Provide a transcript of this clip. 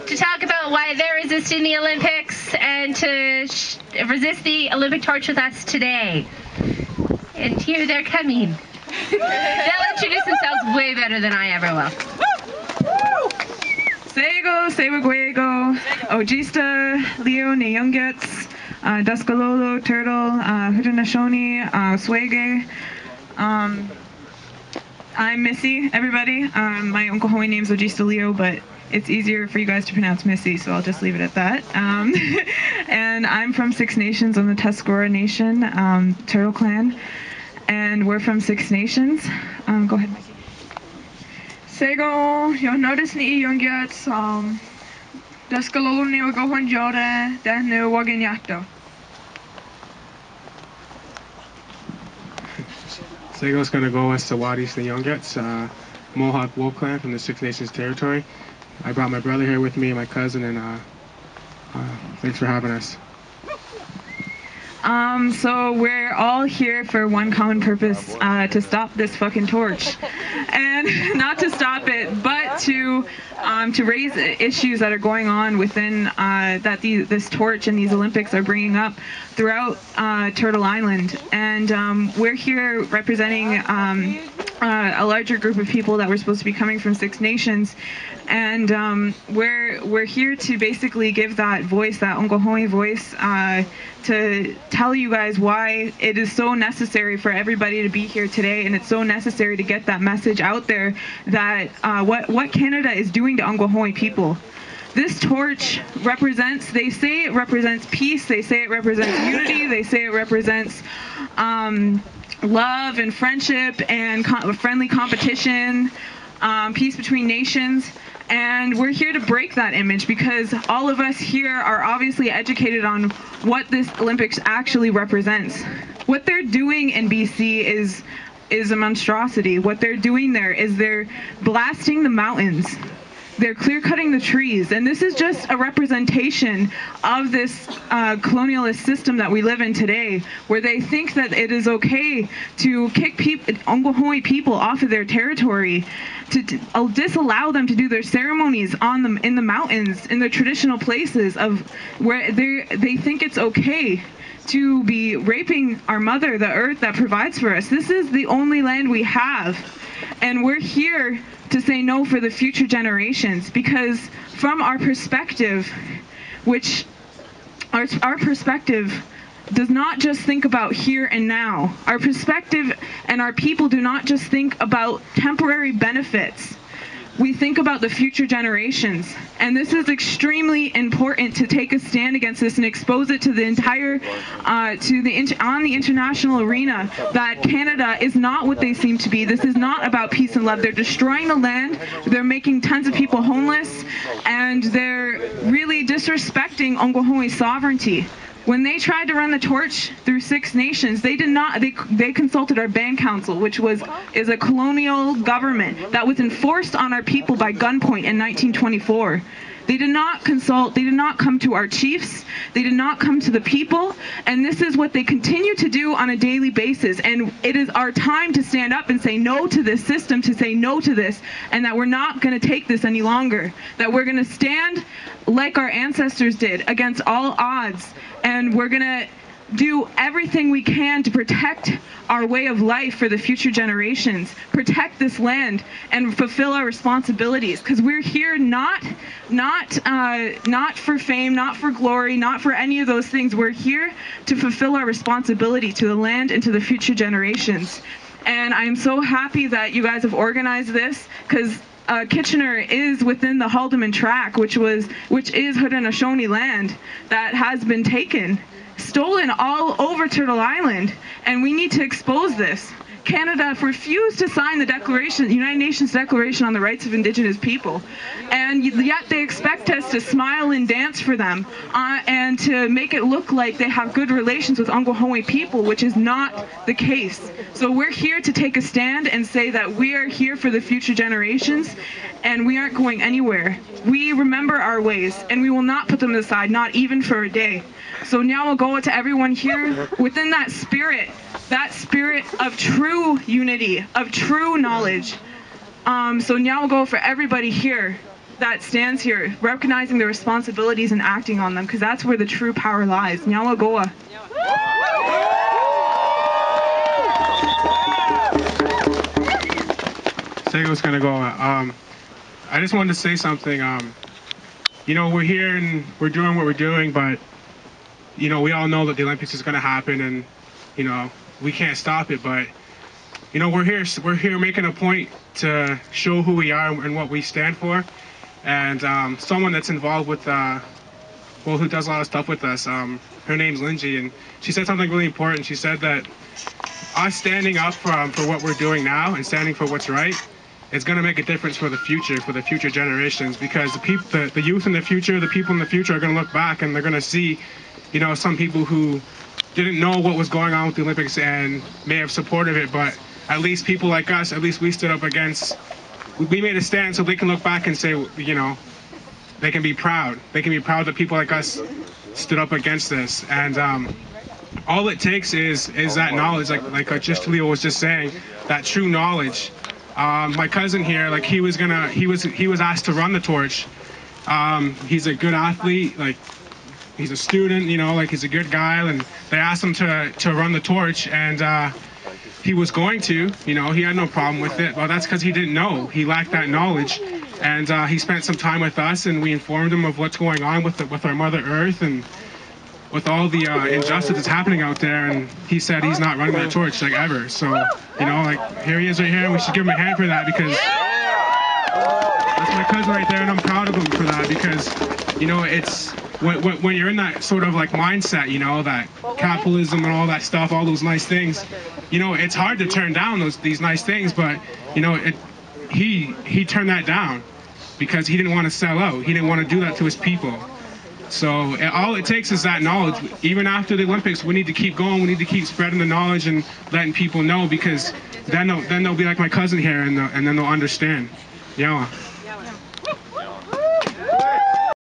to talk about why they're resisting the Olympics and to resist the Olympic torch with us today. And here they're coming. They'll introduce themselves way better than I ever will. Sego, Sewaguego, Ojista, Leo, Neyungets, Duskalolo, Turtle, Haudenosaunee, Swege. I'm Missy, everybody. My Uncle Hoey name's Ojista Leo, but it's easier for you guys to pronounce Missy, so I'll just leave it at that. And I'm from Six Nations on the Tuscarora Nation, Turtle Clan. And we're from Six Nations. Go ahead, Missy. Sego, jag notice ni youngets, Duskalolo ni ogohon jode, then nu wagenyato. Sego's going to go west to Wadis the Youngets, Mohawk Wolf Clan from the Six Nations territory. I brought my brother here with me, my cousin, and thanks for having us. So we're all here for one common purpose, to stop this fucking torch. And not to stop it, but to raise issues that are going on within, this torch and these Olympics are bringing up throughout Turtle Island. And we're here representing a larger group of people that were supposed to be coming from Six Nations. And we're here to basically give that voice, that Ongohoe voice, to tell you guys why it is so necessary for everybody to be here today, and it's so necessary to get that message out there that what Canada is doing to Ongohoe people. This torch represents, they say it represents peace, they say it represents unity, they say it represents love and friendship and friendly competition, peace between nations. And we're here to break that image because all of us here are obviously educated on what this Olympics actually represents. What they're doing in BC is a monstrosity. What they're doing there is they're blasting the mountains. They're clear-cutting the trees, and this is just a representation of this colonialist system that we live in today, where they think that it is okay to kick Ongohoe people off of their territory, to disallow them to do their ceremonies in the mountains, in their traditional places of where they think it's okay to be raping our mother, the earth that provides for us. This is the only land we have, and we're here to say no for the future generations, because from our perspective, which our perspective does not just think about here and now. Our perspective and our people do not just think about temporary benefits. We think about the future generations, and this is extremely important to take a stand against this and expose it to the entire, on the international arena, that Canada is not what they seem to be. This is not about peace and love. They're destroying the land, they're making tons of people homeless, and they're really disrespecting Ongohoe sovereignty. When they tried to run the torch through Six Nations, they did not. They consulted our Band Council, which is a colonial government that was enforced on our people by gunpoint in 1924. They did not consult, they did not come to our chiefs, they did not come to the people, and this is what they continue to do on a daily basis. And it is our time to stand up and say no to this system, to say no to this, and that we're not going to take this any longer. That we're going to stand like our ancestors did against all odds, and we're going to do everything we can to protect our way of life for the future generations, protect this land, and fulfill our responsibilities. Because we're here not for fame, not for glory, not for any of those things. We're here to fulfill our responsibility to the land and to the future generations. And I'm so happy that you guys have organized this, because Kitchener is within the Haldimand Tract, which is Haudenosaunee land that has been taken, stolen all over Turtle Island, and we need to expose this. Canada refused to sign the Declaration, the United Nations Declaration on the Rights of Indigenous People, and yet they expect us to smile and dance for them, and to make it look like they have good relations with Ongohoe people, which is not the case. So we're here to take a stand and say that we are here for the future generations, and we aren't going anywhere. We remember our ways, and we will not put them aside, not even for a day. So now I'll go to everyone here within that spirit of true unity, of true knowledge. So now I'll go for everybody here. that stands here, recognizing the responsibilities and acting on them, because that's where the true power lies. Nyawa Goa. Sego's gonna go. I just wanted to say something. You know, we're here and we're doing what we're doing, but you know, we all know that the Olympics is gonna happen, and you know, we can't stop it. But you know, we're here making a point to show who we are and what we stand for. And someone that's involved with, well, who does a lot of stuff with us, her name's Lindsay, and she said something really important. She said that us standing up for what we're doing now and standing for what's right, it's going to make a difference for the future generations, because the youth in the future, the people in the future are going to look back and they're going to see, you know, some people who didn't know what was going on with the Olympics and may have supported it, but at least people like us, at least we stood up against, we made a stand so they can look back and say, you know, they can be proud. They can be proud that people like us stood up against this. And all it takes is that knowledge, like just Leo was just saying, that true knowledge. My cousin here, like he was asked to run the torch. He's a good athlete, like he's a student, you know, like he's a good guy, and they asked him to run the torch, and he was going to, you know, he had no problem with it. Well, that's because he didn't know. He lacked that knowledge, and he spent some time with us, and we informed him of what's going on with our Mother Earth and with all the injustice that's happening out there. And he said he's not running that torch, like, ever. So, you know, like, here he is right here, and we should give him a hand for that, because that's my cousin right there, and I'm proud of him for that, because, you know, it's when you're in that sort of like mindset, you know, that capitalism and all that stuff, all those nice things, you know, it's hard to turn down these nice things, but you know, he turned that down because he didn't want to sell out. He didn't want to do that to his people. So all it takes is that knowledge. Even after the Olympics, we need to keep going. We need to keep spreading the knowledge and letting people know, because then they'll be like my cousin here, and then they'll understand. Yeah.